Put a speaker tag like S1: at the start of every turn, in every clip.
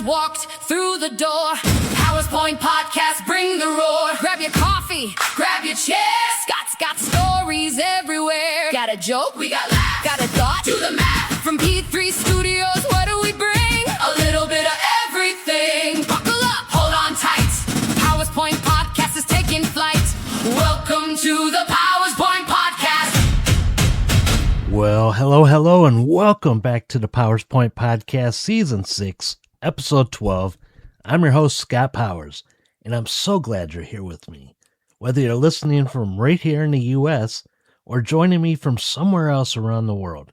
S1: just walked through the door. PowerPoint Podcast, bring the roar. Grab your coffee, grab your chair. Scott's got stories everywhere. Got a joke, we got laughs. Got a thought, do the math. From P3 Studios, what do we bring? A little bit of everything. Buckle up, hold on tight. PowerPoint Podcast is taking flight. Welcome to the PowerPoint Podcast.
S2: Well, hello, and welcome back to the PowerPoint Podcast, Season 6, Episode 12. I'm your host, Scott Powers, and I'm so glad you're here with me. Whether you're listening from right here in the U.S. or joining me from somewhere else around the world,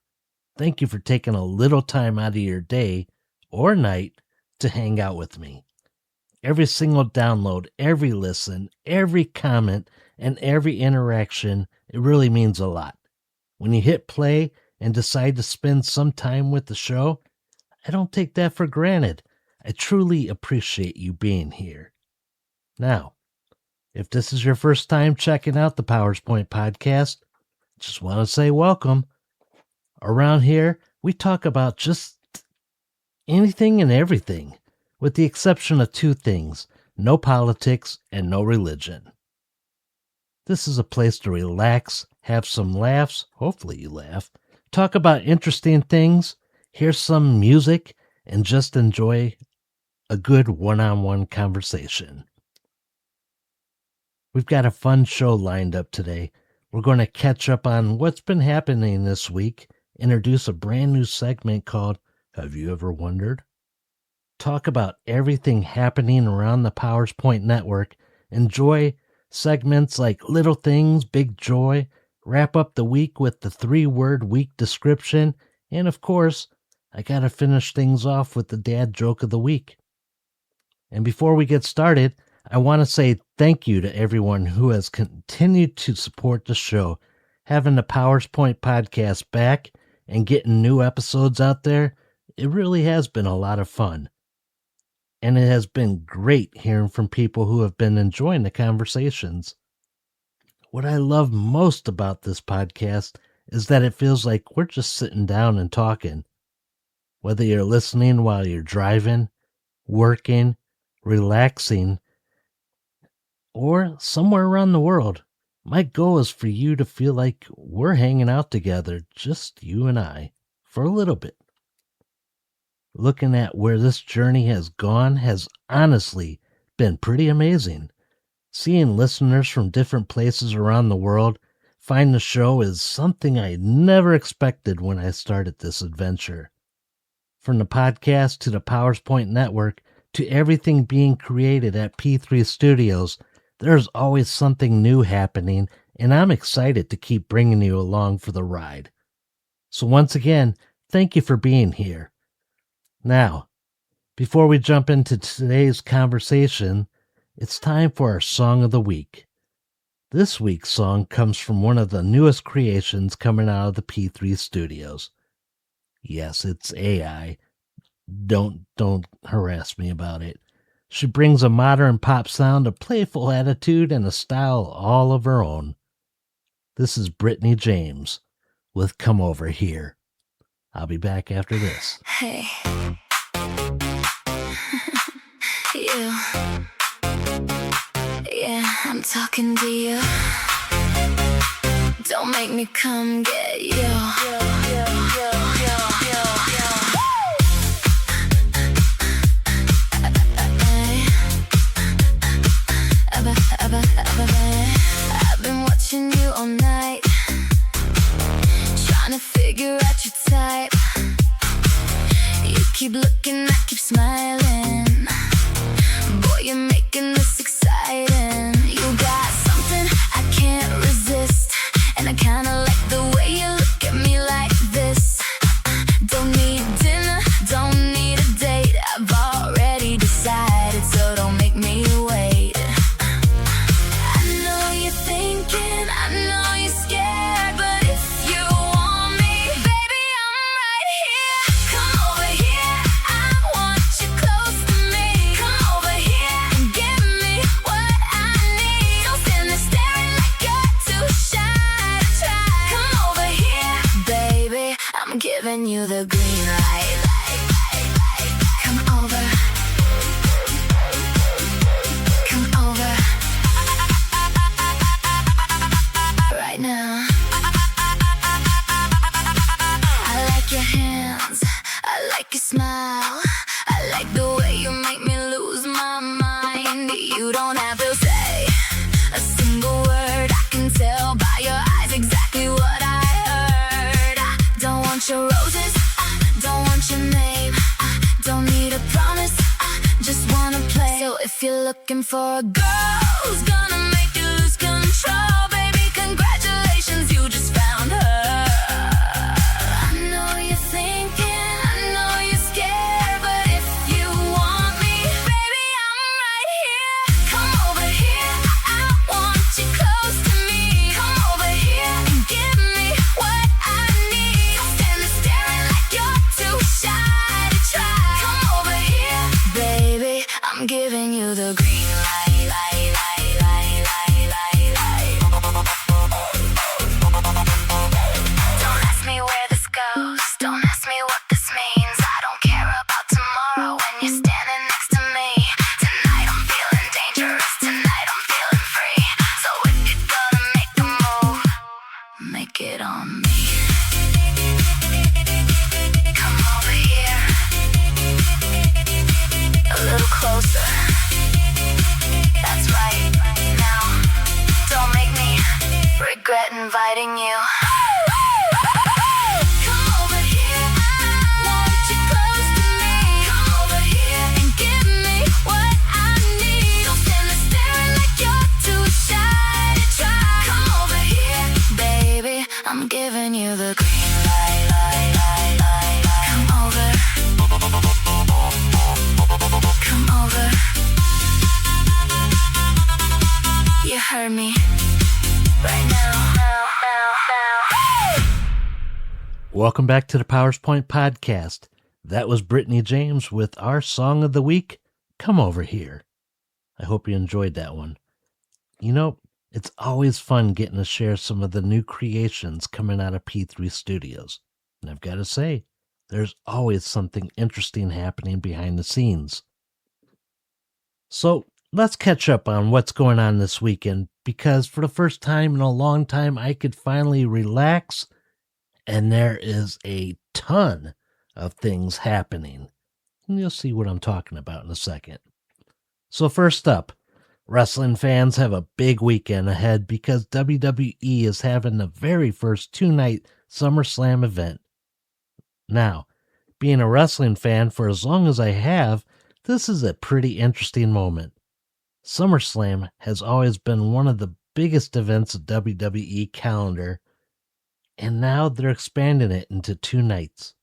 S2: thank you for taking a little time out of your day or night to hang out with me. Every single download, every listen, every comment, and every interaction, it really means a lot. When you hit play and decide to spend some time with the show, I don't take that for granted. I truly appreciate you being here. Now, if this is your first time checking out the PowerPoint Podcast, just want to say welcome. Around here, we talk about just anything and everything, with the exception of two things: no politics and no religion. This is a place to relax, have some laughs, hopefully you laugh, talk about interesting things, hear some music, and just enjoy a good one-on-one conversation. We've got a fun show lined up today. We're going to catch up on what's been happening this week, introduce a brand new segment called Have You Ever Wondered? Talk about everything happening around the PowerPoint network, enjoy segments like Little Things, Big Joy, wrap up the week with the 3-word week description, and of course, I gotta finish things off with the dad joke of the week. And before we get started, I want to say thank you to everyone who has continued to support the show. Having the PowerPoint Podcast back and getting new episodes out there, it really has been a lot of fun. And it has been great hearing from people who have been enjoying the conversations. What I love most about this podcast is that it feels like we're just sitting down and talking. Whether you're listening while you're driving, working, relaxing, or somewhere around the world, my goal is for you to feel like we're hanging out together, just you and I, for a little bit. Looking at where this journey has gone has honestly been pretty amazing. Seeing listeners from different places around the world find the show is something I never expected when I started this adventure. From the podcast to the PowerPoint Network to everything being created at P3 Studios, there's always something new happening, and I'm excited to keep bringing you along for the ride. So once again, thank you for being here. Now, before we jump into today's conversation, it's time for our Song of the Week. This week's song comes from one of the newest creations coming out of the P3 Studios. Yes, it's AI. Don't harass me about it. She brings a modern pop sound, a playful attitude, and a style all of her own. This is Britney James with Come Over Here. I'll be back after this.
S1: Hey. You. Yeah, I'm talking to you. Don't make me come get you. I've been watching you all night, trying to figure out your type. You keep looking, I keep smiling. Boy, you're making this exciting. You got something I can't resist, and I kinda like the way you look at me like this. Don't need dinner, don't need a date. I've already decided, so don't make me wait. I know you're thinking, I know you're scared, but if you want me, baby, I'm right here. Come over here, I want you close to me. Come over here and give me what I need. Don't stand there staring like you're too shy to try. Come over here, baby, I'm giving you the green light. Come over smile. I like the way you make me lose my mind. You don't have to say a single word. I can tell by your eyes exactly what I heard. I don't want your roses, I don't want your name, I don't need a promise, I just wanna play. So if you're looking for a girl who's gonna make you lose control, baby, congratulations, you just found her. I know you're thinking, I know you're scared, but if you want me, baby, I'm right here. Come over here, I want you close to me. Come over here and give me what I need. Don't stand there staring like you're too shy to try. Come over here, baby, I'm giving you the green light, light, light, light, light, light, light. Don't ask me where this goes, don't ask me what this means. I don't care about tomorrow when you're standing next to me. Tonight I'm feeling dangerous, tonight I'm feeling free. So if you're gonna make a move, make it on me. Come over here, a little closer. That's right, now don't make me regret inviting you. Come over here, I want you close to me. Come over here and give me what I need. Don't stand there staring like you're too shy to try. Come over here, baby, I'm giving you the green light, light, light, light, light. Come over, come over. You heard me. Right now, now, now, now.
S2: Welcome back to the Powers Point Podcast. That was Britney James with our song of the week, Come Over Here. I hope you enjoyed that one. You know, it's always fun getting to share some of the new creations coming out of P3 Studios. And I've got to say, there's always something interesting happening behind the scenes. So let's catch up on what's going on this weekend, because for the first time in a long time, I could finally relax, and there is a ton of things happening. And you'll see what I'm talking about in a second. So first up, wrestling fans have a big weekend ahead because WWE is having the very first two-night SummerSlam event. Now, being a wrestling fan for as long as I have, this is a pretty interesting moment. SummerSlam has always been one of the biggest events of WWE calendar, and now they're expanding it into 2 nights.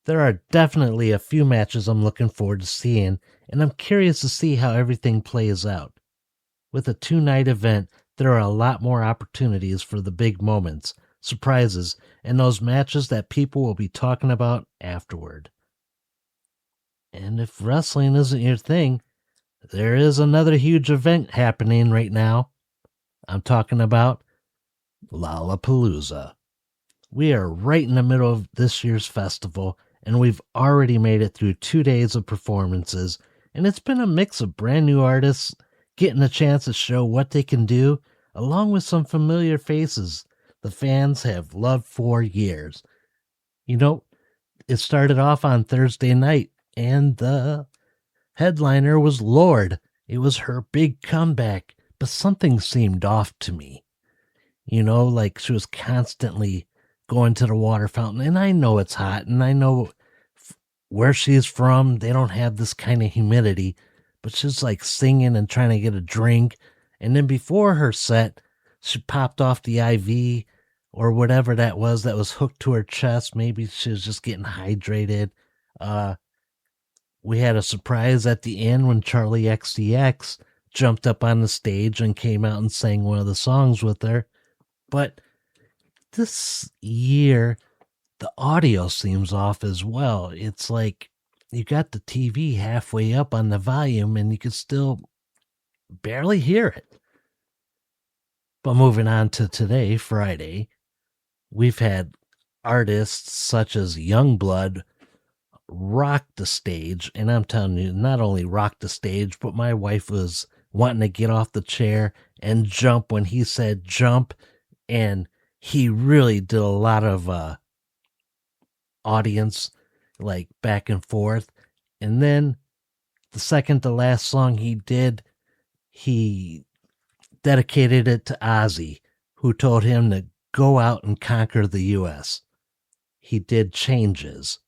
S2: There are definitely a few matches I'm looking forward to seeing, and I'm curious to see how everything plays out. With a 2-night event, there are a lot more opportunities for the big moments, surprises, and those matches that people will be talking about afterward. And if wrestling isn't your thing, there is another huge event happening right now. I'm talking about Lollapalooza. We are right in the middle of this year's festival, and we've already made it through 2 days of performances, and it's been a mix of brand new artists getting a chance to show what they can do, along with some familiar faces the fans have loved for years. You know, it started off on Thursday night, and the headliner was Lorde. It was her big comeback, but something seemed off to me. You know, like she was constantly going to the water fountain, and I know it's hot, and I know where she's from, they don't have this kind of humidity, but she's like singing and trying to get a drink, and then before her set, she popped off the IV or whatever that was hooked to her chest. Maybe she was just getting hydrated. We had a surprise at the end when Charlie XCX jumped up on the stage and came out and sang one of the songs with her. But this year, the audio seems off as well. It's like you got the TV halfway up on the volume and you can still barely hear it. But moving on to today, Friday, we've had artists such as Youngblood rock the stage, and I'm telling you, not only rock the stage, but my wife was wanting to get off the chair and jump when he said jump, and he really did a lot of audience like back and forth. And then the second to last song he did, he dedicated it to Ozzy, who told him to go out and conquer the U.S. He did Changes,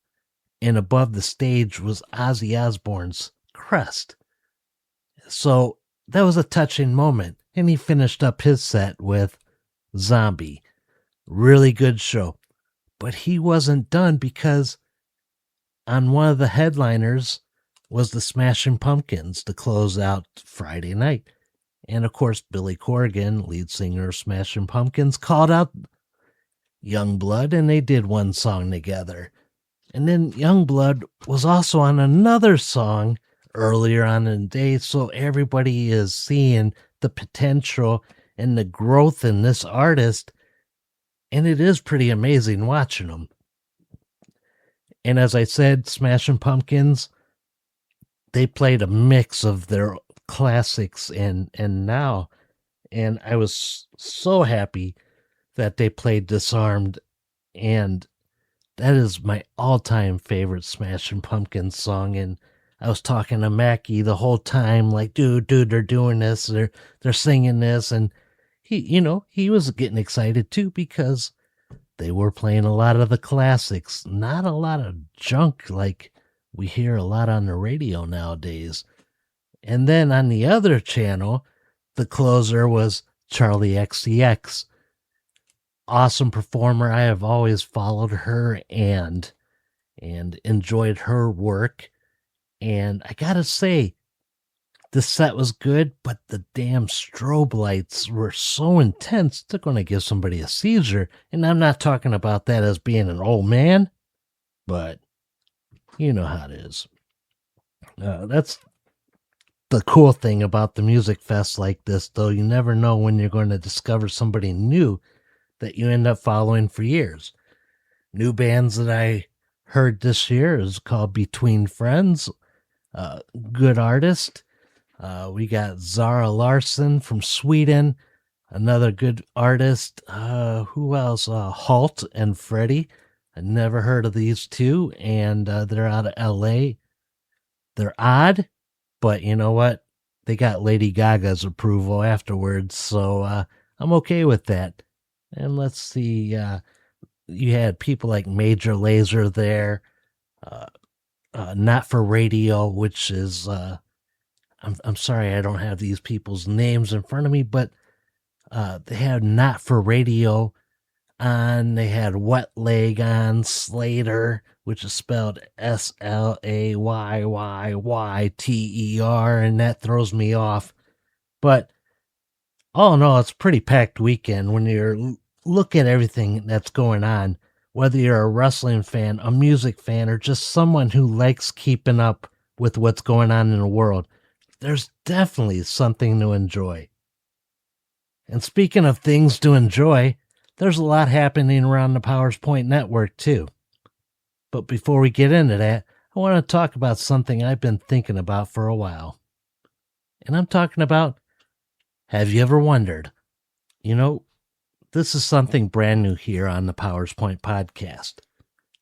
S2: and above the stage was Ozzy Osbourne's crest. So that was a touching moment. And he finished up his set with Zombie. Really good show. But he wasn't done because on one of the headliners was the Smashing Pumpkins to close out Friday night. And of course, Billy Corgan, lead singer of Smashing Pumpkins, called out Youngblood, and they did one song together. And then Youngblood was also on another song earlier on in the day, so everybody is seeing the potential and the growth in this artist, and it is pretty amazing watching them. And as I said, Smashing Pumpkins, they played a mix of their classics and now, and I was so happy that they played Disarmed, and that is my all-time favorite Smashing Pumpkins song. And I was talking to Mackie the whole time, like, dude, they're doing this, they're singing this, and he was getting excited too because they were playing a lot of the classics, not a lot of junk like we hear a lot on the radio nowadays. And then on the other channel, the closer was Charlie XCX. Awesome performer. I have always followed her and enjoyed her work. And I gotta say, the set was good, but the damn strobe lights were so intense, they're going to give somebody a seizure. And I'm not talking about that as being an old man, but you know how it is. That's the cool thing about the music fest like this, though. You never know when you're going to discover somebody new that you end up following for years. New bands that I heard this year is called Between Friends. Good artist. We got Zara Larsson from Sweden, another good artist. Who else? Halt and Freddie. I never heard of these two, and they're out of LA. They're odd, but you know what? They got Lady Gaga's approval afterwards, so I'm okay with that. And let's see, you had people like Major Lazer there, Not for Radio, which is, I'm sorry I don't have these people's names in front of me, but they had Not for Radio on, they had Wet Leg on, Slater, which is spelled Slayyyter, and that throws me off. But all in all, it's a pretty packed weekend when you look at everything that's going on, whether you're a wrestling fan, a music fan, or just someone who likes keeping up with what's going on in the world. There's definitely something to enjoy. And speaking of things to enjoy, there's a lot happening around the Powers Point Network too. But before we get into that, I want to talk about something I've been thinking about for a while. And I'm talking about, have you ever wondered? You know, this is something brand new here on the Powers Point podcast.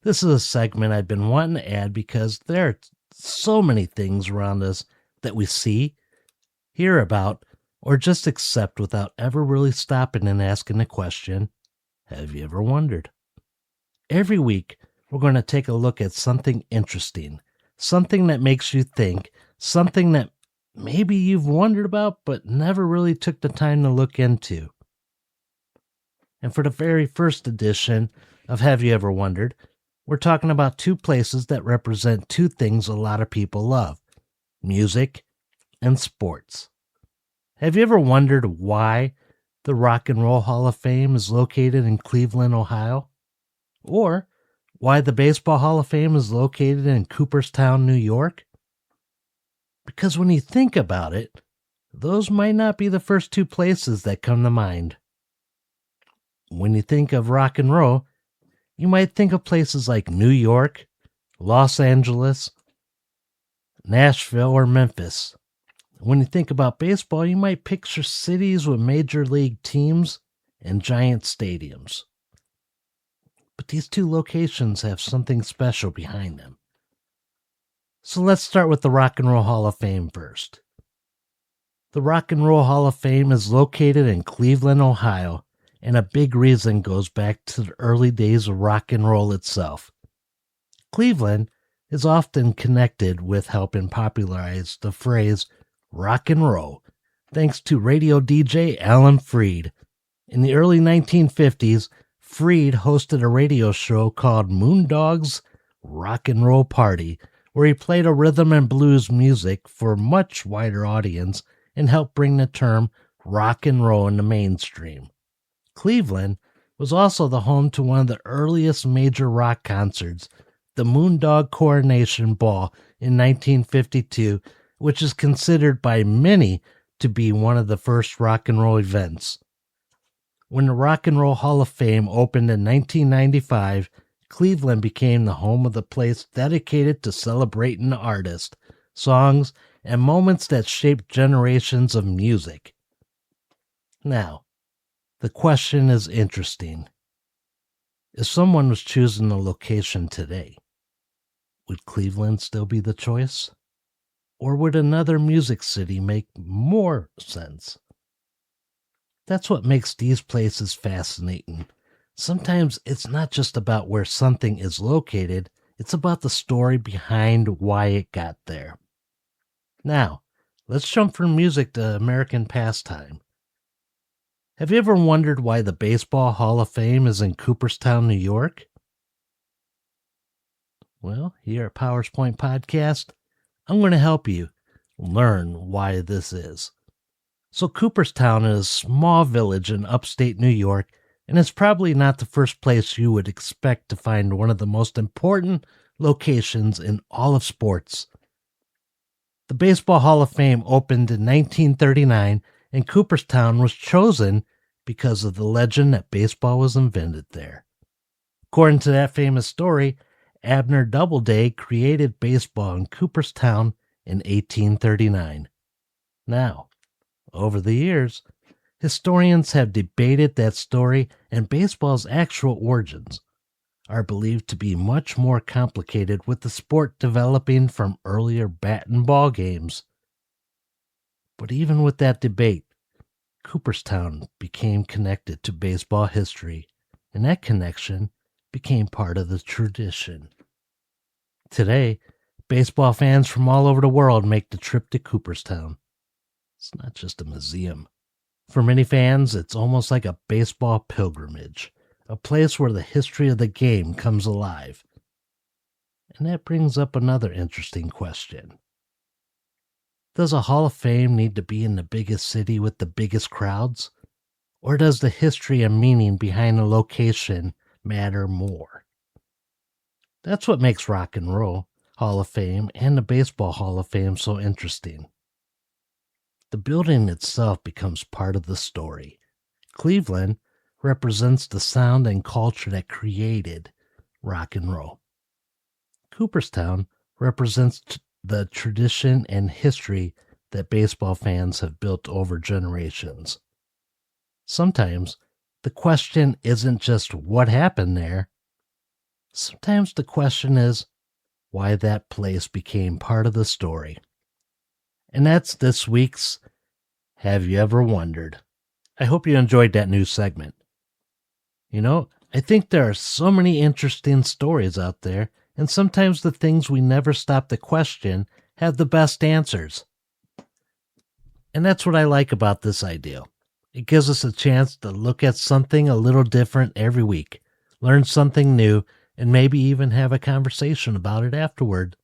S2: This is a segment I've been wanting to add because there are so many things around us that we see, hear about, or just accept without ever really stopping and asking the question, have you ever wondered? Every week, we're going to take a look at something interesting, something that makes you think, something that maybe you've wondered about but never really took the time to look into. And for the very first edition of Have You Ever Wondered, we're talking about two places that represent two things a lot of people love: music and sports. Have you ever wondered why the Rock and Roll Hall of Fame is located in Cleveland, Ohio? Or why the Baseball Hall of Fame is located in Cooperstown, New York? Because when you think about it, those might not be the first two places that come to mind. When you think of rock and roll, you might think of places like New York, Los Angeles, Nashville, or Memphis. When you think about baseball, you might picture cities with major league teams and giant stadiums. but these two locations have something special behind them. So let's start with the Rock and Roll Hall of Fame first. The Rock and Roll Hall of Fame is located in Cleveland, Ohio, and a big reason goes back to the early days of rock and roll itself. Cleveland is often connected with helping popularize the phrase rock and roll, thanks to radio DJ Alan Freed. In the early 1950s, Freed hosted a radio show called Moondog's Rock and Roll Party, where he played a rhythm and blues music for a much wider audience and helped bring the term rock and roll into mainstream. Cleveland was also the home to one of the earliest major rock concerts, the Moondog Coronation Ball in 1952, which is considered by many to be one of the first rock and roll events. When the Rock and Roll Hall of Fame opened in 1995, Cleveland became the home of the place dedicated to celebrating the artist, songs, and moments that shaped generations of music. Now, the question is interesting. If someone was choosing a location today, would Cleveland still be the choice? Or would another music city make more sense? That's what makes these places fascinating. Sometimes it's not just about where something is located, it's about the story behind why it got there. Now, let's jump from music to American pastime. Have you ever wondered why the Baseball Hall of Fame is in Cooperstown, New York? Well, here at Powers Point Podcast, I'm going to help you learn why this is. So Cooperstown is a small village in upstate New York, and it's probably not the first place you would expect to find one of the most important locations in all of sports. The Baseball Hall of Fame opened in 1939, and Cooperstown was chosen because of the legend that baseball was invented there. According to that famous story, Abner Doubleday created baseball in Cooperstown in 1839. Now, over the years, historians have debated that story, and baseball's actual origins are believed to be much more complicated, with the sport developing from earlier bat and ball games. But even with that debate, Cooperstown became connected to baseball history, and that connection became part of the tradition. Today, baseball fans from all over the world make the trip to Cooperstown. It's not just a museum. For many fans, it's almost like a baseball pilgrimage, a place where the history of the game comes alive. And that brings up another interesting question. Does a Hall of Fame need to be in the biggest city with the biggest crowds? Or does the history and meaning behind the location matter more? That's what makes Rock and Roll Hall of Fame and the Baseball Hall of Fame so interesting. The building itself becomes part of the story. Cleveland represents the sound and culture that created rock and roll. Cooperstown represents the tradition and history that baseball fans have built over generations. Sometimes the question isn't just what happened there. Sometimes the question is why that place became part of the story. And that's this week's Have You Ever Wondered? I hope you enjoyed that new segment. You know, I think there are so many interesting stories out there, and sometimes the things we never stop to question have the best answers. And that's what I like about this idea. It gives us a chance to look at something a little different every week, learn something new, and maybe even have a conversation about it afterward.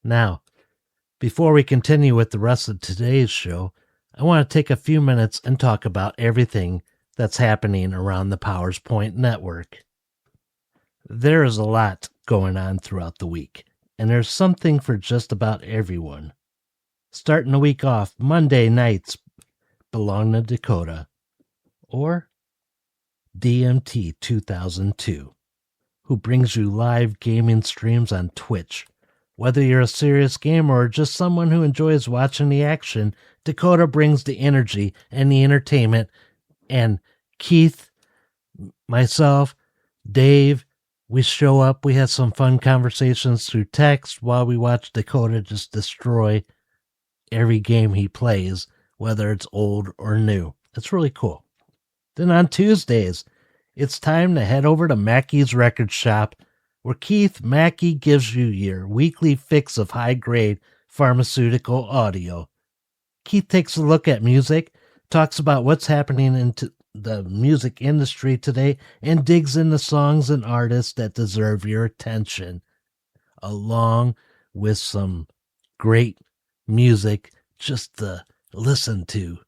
S2: Now, before we continue with the rest of today's show, I want to take a few minutes and talk about everything that's happening around the Powers Point network. There is a lot going on throughout the week, and there's something for just about everyone. Starting the week off, Monday nights belong to Dakota, or DMT 2002, who brings you live gaming streams on Twitch. Whether you're a serious gamer or just someone who enjoys watching the action, Dakota brings the energy and the entertainment, and Keith, myself, Dave, we show up. We had some fun conversations through text while we watch Dakota just destroy every game he plays, whether it's old or new. It's really cool. Then on Tuesdays, it's time to head over to Mackey's Record Shop, where Keith Mackey gives you your weekly fix of high-grade pharmaceutical audio. Keith takes a look at music, talks about what's happening into the music industry today, and digs into songs and artists that deserve your attention, along with some great music just to listen to.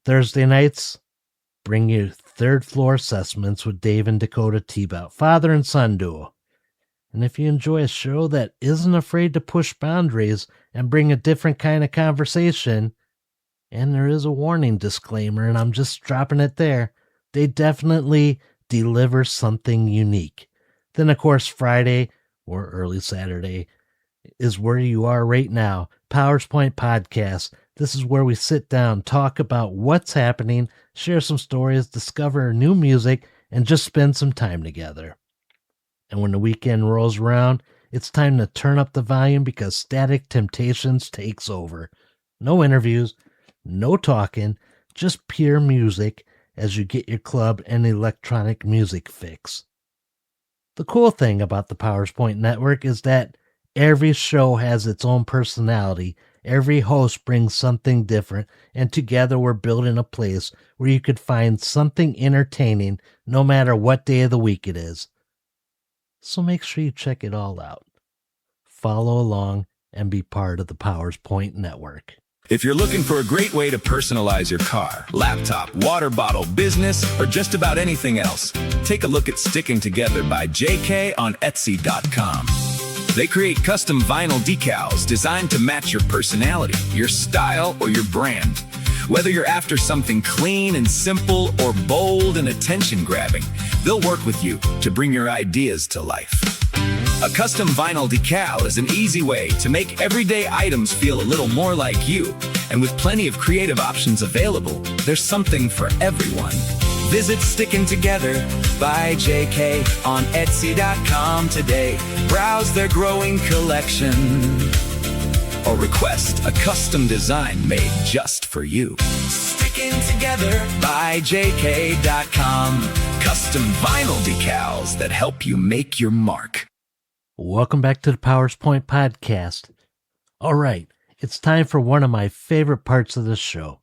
S2: Thursday nights bring you Third Floor Assessments with Dave and Dakota T-Bout, father and son duo. And if you enjoy a show that isn't afraid to push boundaries and bring a different kind of conversation, and there is a warning disclaimer, and I'm just dropping it there, they definitely deliver something unique. Then, of course, Friday or early Saturday is where you are right now, Powers Point Podcast. This is where we sit down, talk about what's happening, share some stories, discover new music, and just spend some time together. And when the weekend rolls around, it's time to turn up the volume because Static Temptations takes over. No interviews, no talking, just pure music as you get your club and electronic music fix. The cool thing about the Powers Point Network is that every show has its own personality. Every host brings something different, and together we're building a place where you could find something entertaining no matter what day of the week it is. So make sure you check it all out. Follow along and be part of the Powers Point Network.
S3: If you're looking for a great way to personalize your car, laptop, water bottle, business, or just about anything else, take a look at Sticking Together by JK on Etsy.com. They create custom vinyl decals designed to match your personality, your style, or your brand. Whether you're after something clean and simple or bold and attention-grabbing, they'll work with you to bring your ideas to life. A custom vinyl decal is an easy way to make everyday items feel a little more like you. And with plenty of creative options available, there's something for everyone. Visit Sticking Together by JK on Etsy.com today. Browse their growing collection or request a custom design made just for you. Sticking Together by JK.com. Custom vinyl decals that help you make your mark.
S2: Welcome back to the Powers Point Podcast. All right, it's time for one of my favorite parts of the show.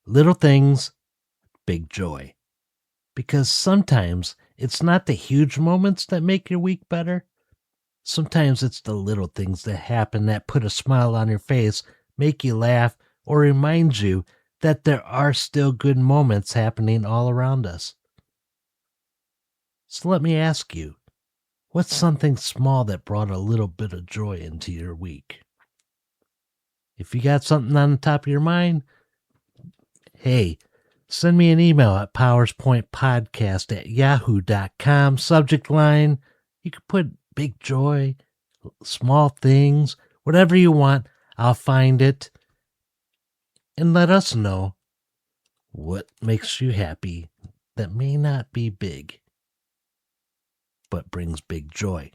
S2: Little things, big joy. Because sometimes it's not the huge moments that make your week better. Sometimes it's the little things that happen that put a smile on your face, make you laugh, or remind you that there are still good moments happening all around us. So let me ask you, what's something small that brought a little bit of joy into your week? If you got something on the top of your mind, hey, send me an email at powerspointpodcast@yahoo.com. Subject line, you can put big joy, small things, whatever you want. I'll find it. And let us know what makes you happy that may not be big, but brings big joy.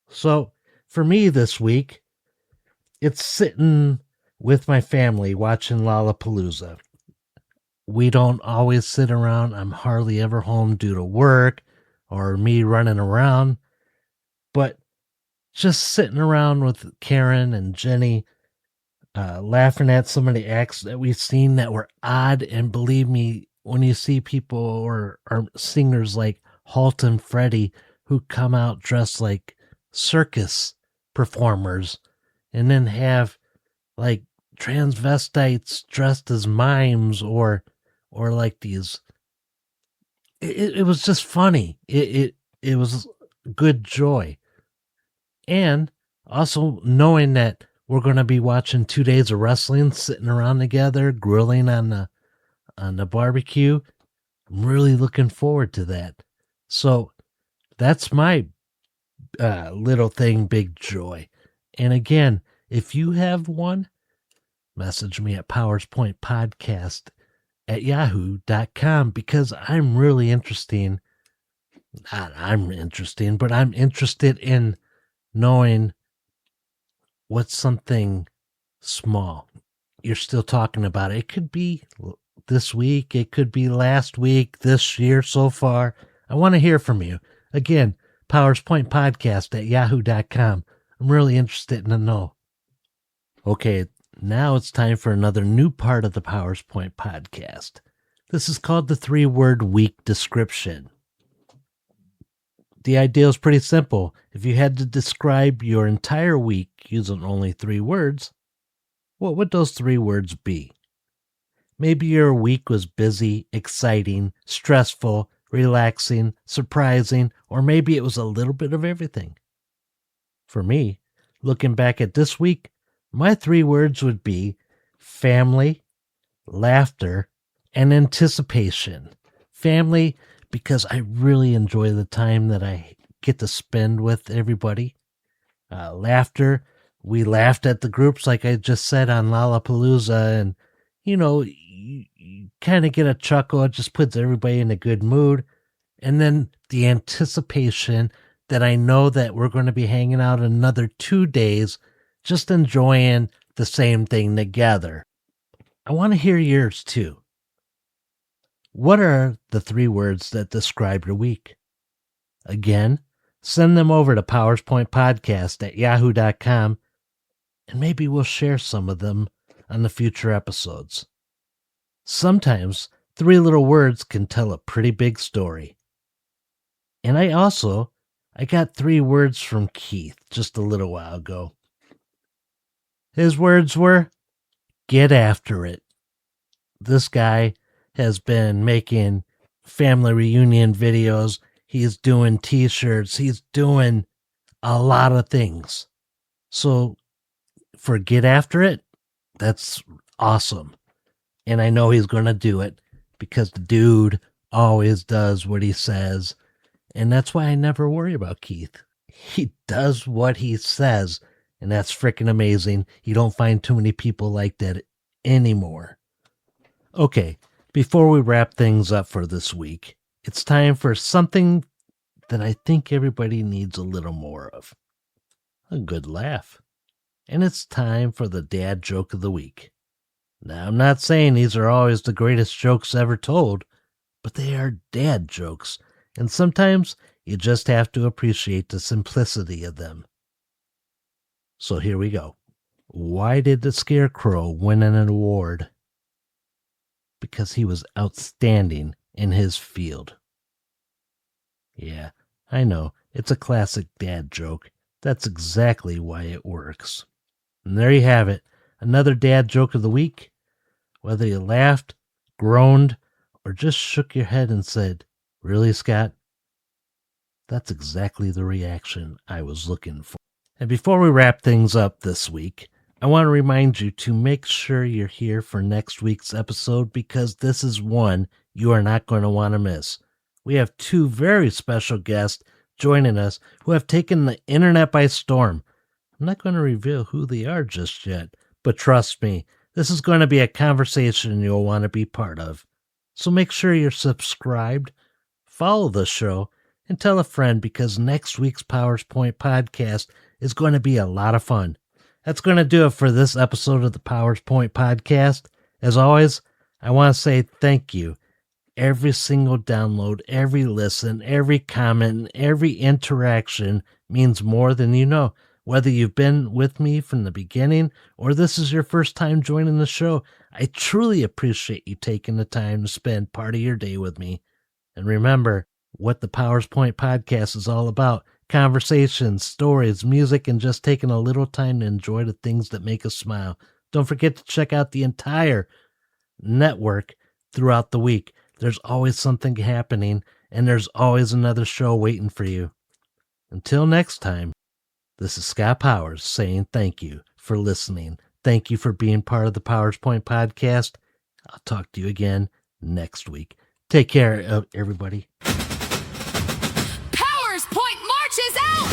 S2: So for me this week, it's sitting with my family watching Lollapalooza. We don't always sit around. I'm hardly ever home due to work or me running around. But just sitting around with Karen and Jenny, laughing at some of the acts that we've seen that were odd. And believe me, when you see people or singers like Halt and Freddie who come out dressed like circus performers and then have like transvestites dressed as mimes or like these, it was just funny. It was good joy. And also knowing that we're going to be watching 2 days of wrestling, sitting around together, grilling on the barbecue. I'm really looking forward to that. So that's my little thing, big joy. And again, if you have one, message me at powerspointpodcast@yahoo.com because I'm really interested Not I'm interesting, but I'm interested in knowing what's something small. You're still talking about it. It could be this week, it could be last week, this year so far. I want to hear from you. Again, powerspointpodcast@yahoo.com. I'm really interested in the know. Okay, now it's time for another new part of the PowersPoint podcast. This is called the 3-word week description. The idea is pretty simple. If you had to describe your entire week using only 3 words, what would those 3 words be? Maybe your week was busy, exciting, stressful, relaxing, surprising, or maybe it was a little bit of everything. For me, looking back at this week, my 3 words would be family, laughter, and anticipation. Family, because I really enjoy the time that I get to spend with everybody. Laughter, we laughed at the groups like I just said on Lollapalooza, and you kind of get a chuckle. It just puts everybody in a good mood. And then the anticipation that I know that we're going to be hanging out another 2 days, just enjoying the same thing together. I want to hear yours too. What are the 3 words that describe your week? Again, send them over to powerspointpodcast@yahoo.com, and maybe we'll share some of them on the future episodes. Sometimes 3 little words can tell a pretty big story. And I got 3 words from Keith just a little while ago. His words were, get after it. This guy has been making family reunion videos. He's doing t-shirts. He's doing a lot of things. So for get after it, that's awesome. And I know he's going to do it because the dude always does what he says. And that's why I never worry about Keith. He does what he says, and that's freaking amazing. You don't find too many people like that anymore. Okay, before we wrap things up for this week, it's time for something that I think everybody needs a little more of. A good laugh. And it's time for the dad joke of the week. Now, I'm not saying these are always the greatest jokes ever told, but they are dad jokes, and sometimes you just have to appreciate the simplicity of them. So here we go. Why did the Scarecrow win an award? Because he was outstanding in his field. Yeah, I know, it's a classic dad joke. That's exactly why it works. And there you have it, another dad joke of the week. Whether you laughed, groaned, or just shook your head and said, "Really, Scott?" That's exactly the reaction I was looking for. And before we wrap things up this week, I want to remind you to make sure you're here for next week's episode because this is one you are not going to want to miss. We have 2 very special guests joining us who have taken the internet by storm. I'm not going to reveal who they are just yet, but trust me, this is going to be a conversation you'll want to be part of. So make sure you're subscribed, follow the show, and tell a friend because next week's PowersPoint podcast is going to be a lot of fun. That's going to do it for this episode of the PowersPoint podcast. As always, I want to say thank you. Every single download, every listen, every comment, and every interaction means more than you know. Whether you've been with me from the beginning or this is your first time joining the show, I truly appreciate you taking the time to spend part of your day with me. And remember what the PowersPoint podcast is all about. Conversations, stories, music, and just taking a little time to enjoy the things that make us smile. Don't forget to check out the entire network throughout the week. There's always something happening, and there's always another show waiting for you. Until next time, this is Scott Powers saying thank you for listening. Thank you for being part of the PowersPoint podcast. I'll talk to you again next week. Take care, everybody.
S1: Powers Point marches out!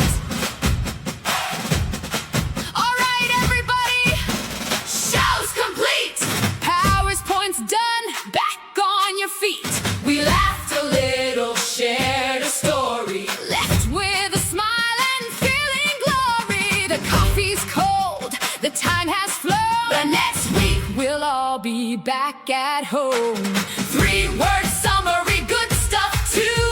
S1: All right, everybody, show's complete. Powers Point's done, back on your feet. We laughed a little, shared a story. be back at home. 3-word summary, good stuff too.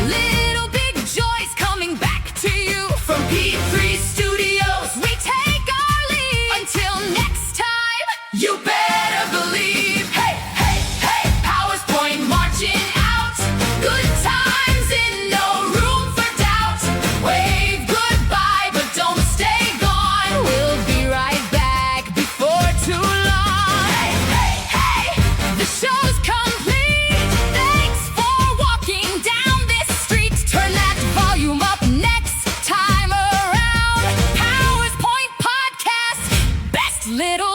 S1: Little big joys coming back to you. From P3 Studios, we take our leave. Until next time, you better believe. Hey, hey, hey, PowerPoint marching out. Good times in no room for doubt. Wave goodbye, but don't stay gone. We'll be right back before too long. Hey, hey, hey, the show's complete. Thanks for walking down this street. Turn that volume up next time around. PowerPoint Podcast, best little